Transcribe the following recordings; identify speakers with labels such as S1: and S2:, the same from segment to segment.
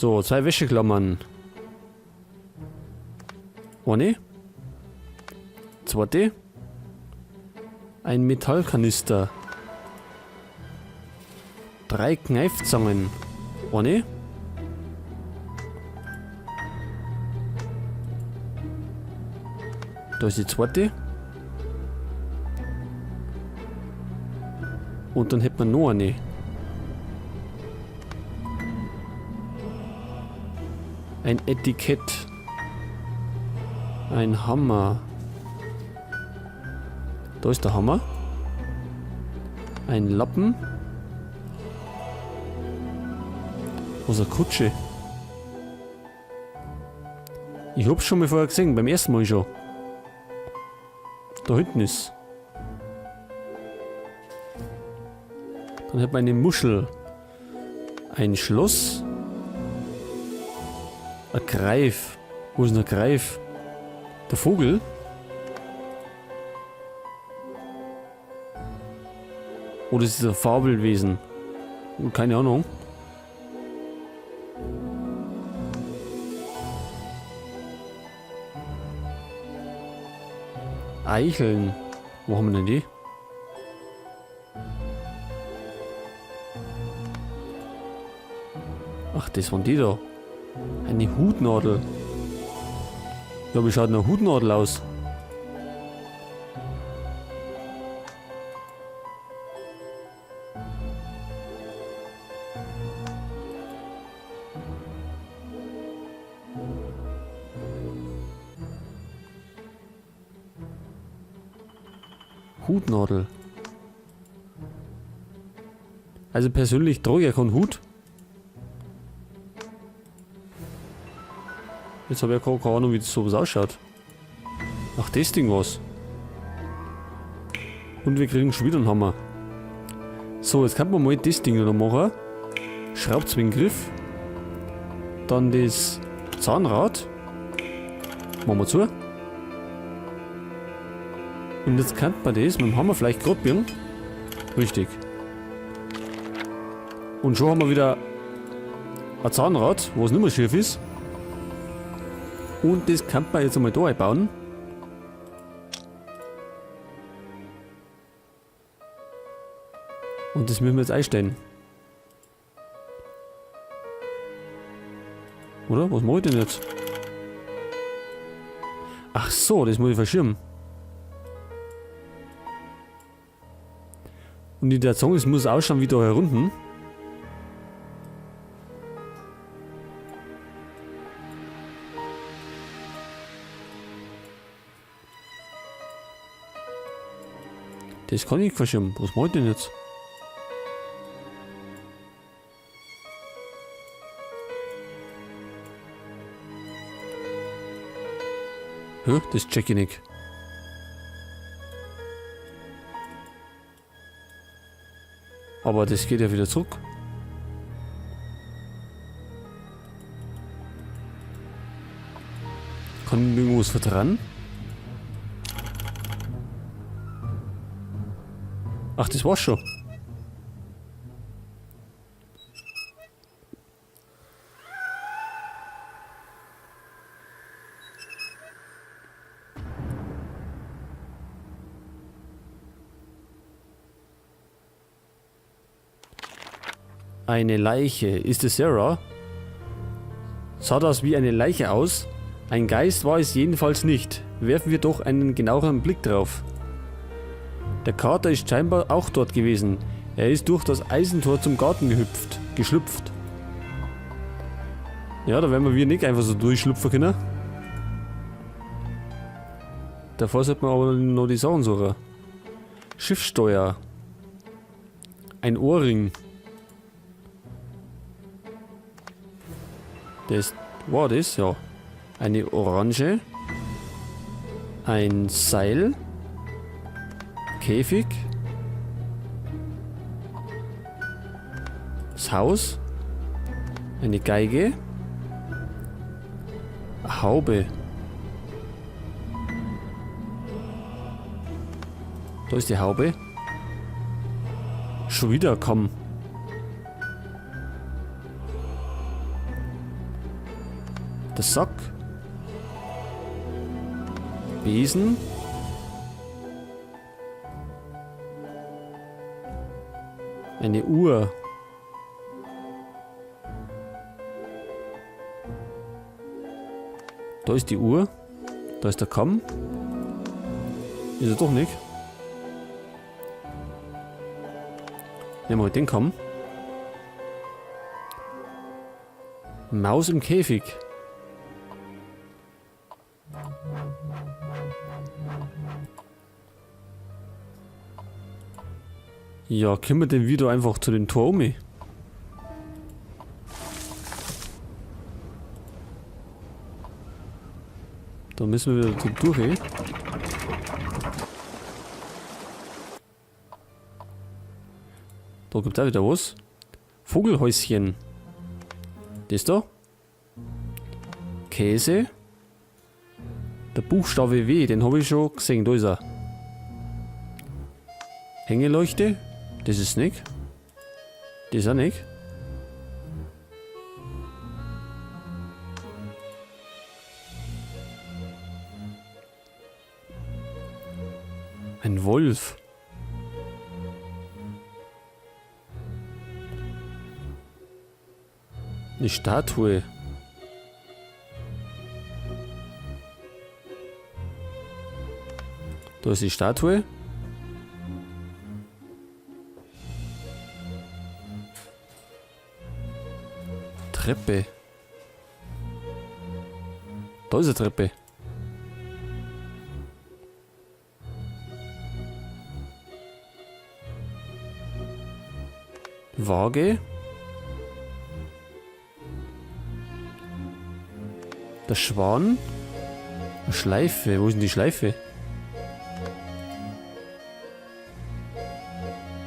S1: So, 2 Wäscheklammern. Eine. Zweite. Ein Metallkanister. 3 Kneifzangen. Eine. Da ist die zweite. Und dann hätte man noch eine. Ein Etikett. Ein Hammer. Da ist der Hammer. Ein Lappen. Was eine Kutsche. Ich hab's schon mal vorher gesehen, beim ersten Mal schon. Da hinten ist. Dann hat man eine Muschel. Ein Schloss. Ein Greif. Wo ist denn der Greif? Der Vogel? Oder ist es ein Fabelwesen? Keine Ahnung. Eicheln. Wo haben wir denn die? Ach, das waren die da. Eine Hutnadel. Ja, wie schaut eine Hutnadel aus? Hutnadel. Also persönlich trage ich keinen Hut. Jetzt habe ich ja keine Ahnung, wie das sowas ausschaut. Ach, das Ding was. Und wir kriegen schon wieder einen Hammer. So, jetzt kann man mal das Ding noch machen. Schraubzwinggriff. Dann das Zahnrad. Machen wir zu. Und jetzt kann man das mit dem Hammer vielleicht probieren. Richtig. Und schon haben wir wieder ein Zahnrad, wo es nicht mehr schief ist. Und das kann man jetzt einmal da einbauen. Und das müssen wir jetzt einstellen. Oder? Was mache ich denn jetzt? Ach so, das muss ich verschirmen. Und in der Zunge, es muss ausschauen wie da herunten. Das kann ich verschirmen. Was mache ich denn jetzt? Hä? Das check ich nicht. Aber das geht ja wieder zurück. Kann irgendwas vertrauen? Ach, das war's schon. Eine Leiche. Ist es Sarah? Sah das wie eine Leiche aus? Ein Geist war es jedenfalls nicht. Werfen wir doch einen genaueren Blick drauf. Der Kater ist scheinbar auch dort gewesen. Er ist durch das Eisentor zum Garten geschlüpft. Ja, da werden wir nicht einfach so durchschlüpfen können. Davor sollte man aber noch die Sachen suchen. Schiffssteuer. Ein Ohrring. Das war das, ja. Eine Orange. Ein Seil. Käfig. Das Haus. Eine Geige. Eine Haube. Da ist die Haube. Schon wieder, komm. Der Sack. Besen. Eine Uhr. Da ist die Uhr. Da ist der Kamm. Ist er doch nicht. Nehmen wir den Kamm. Maus im Käfig. Ja, können wir denn wieder einfach zu den Tor um? Da müssen wir wieder durch. Da gibt es auch wieder was. Vogelhäuschen. Das da. Käse. Der Buchstabe W, den habe ich schon gesehen. Da ist er. Hängeleuchte. Das ist nicht. Das ist auch nicht. Ein Wolf. Eine Statue. Da ist die Statue. Treppe. Da ist eine Treppe. Waage. Der Schwan. Eine Schleife. Wo ist denn die Schleife?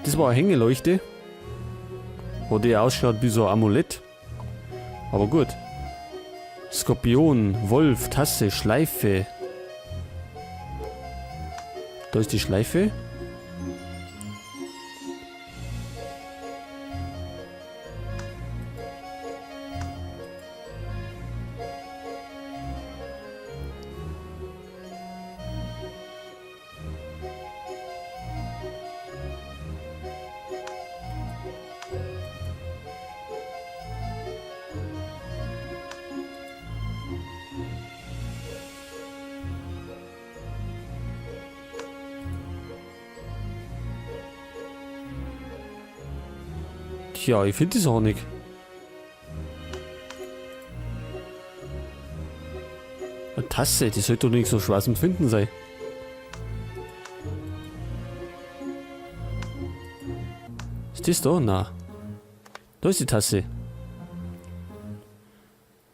S1: Das war eine Hängeleuchte. Wo die ausschaut wie so ein Amulett. Aber gut. Skorpion, Wolf, Tasse, Schleife. Da ist die Schleife. Tja, ich finde das auch nicht. Eine Tasse, die sollte doch nicht so schwer zum Finden sein. Ist das da? Na. Da ist die Tasse.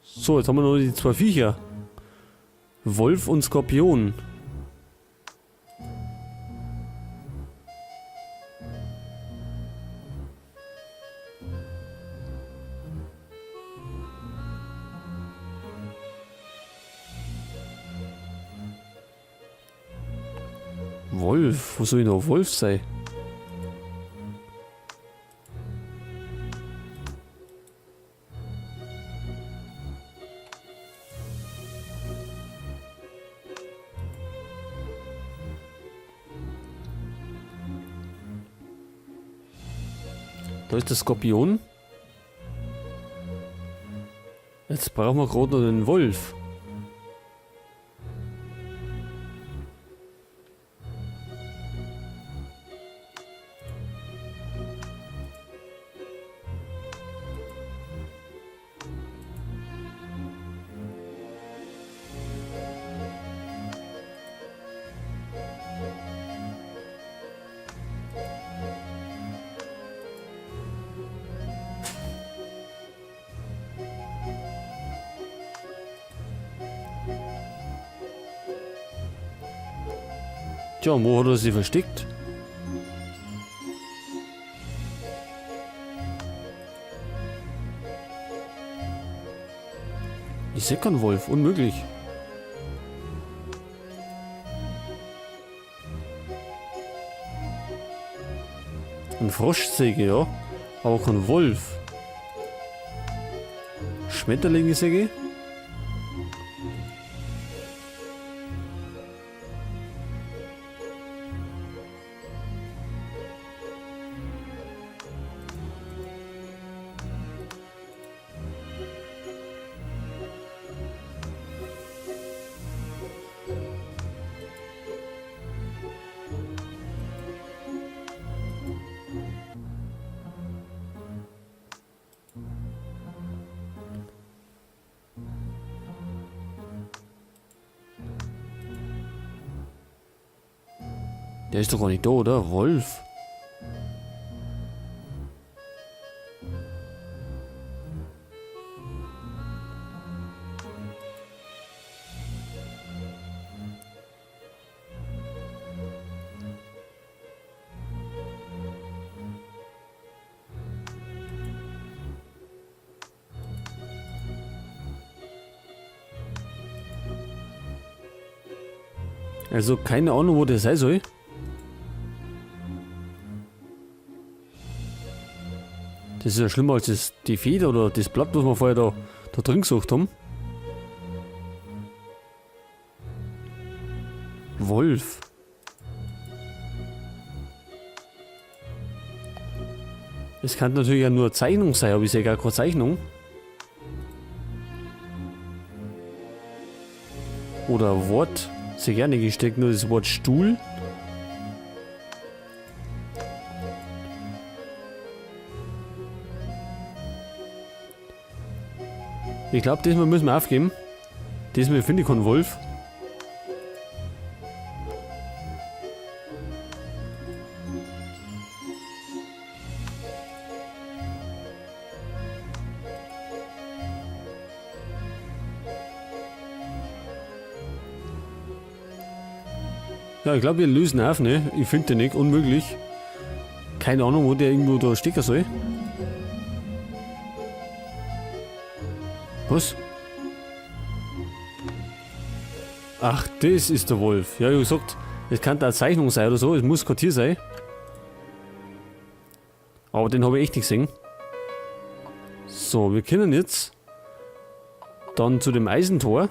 S1: So, jetzt haben wir noch die zwei Viecher. Wolf und Skorpion. Wolf? Wo soll ich noch Wolf sein? Da ist der Skorpion. Jetzt brauchen wir gerade noch den Wolf. Tja, wo hat er sie versteckt? Ich sehe keinen Wolf, unmöglich. Ein Froschsäge, ja, aber kein Wolf. Schmetterlinge-Säge? Der ist doch gar nicht da, oder? Wolf. Also keine Ahnung, wo der sein soll. Das ist ja schlimmer als die Feder oder das Blatt, was wir vorher da drin gesucht haben. Wolf. Es kann natürlich ja nur eine Zeichnung sein, aber ich sehe gar keine Zeichnung. Oder Wort. Sehr gerne gesteckt, nur das Wort Stuhl. Ich glaube, diesmal müssen wir aufgeben. Diesmal finde ich keinen Wolf. Ja, ich glaube, wir lösen auf, ne? Ich finde den nicht, unmöglich. Keine Ahnung, wo der irgendwo da stecken soll. Was? Ach, das ist der Wolf. Ja, ich hab gesagt, es kann da eine Zeichnung sein oder so, es muss kein Tier sein. Aber den habe ich echt nicht gesehen. So, wir können jetzt dann zu dem Eisentor.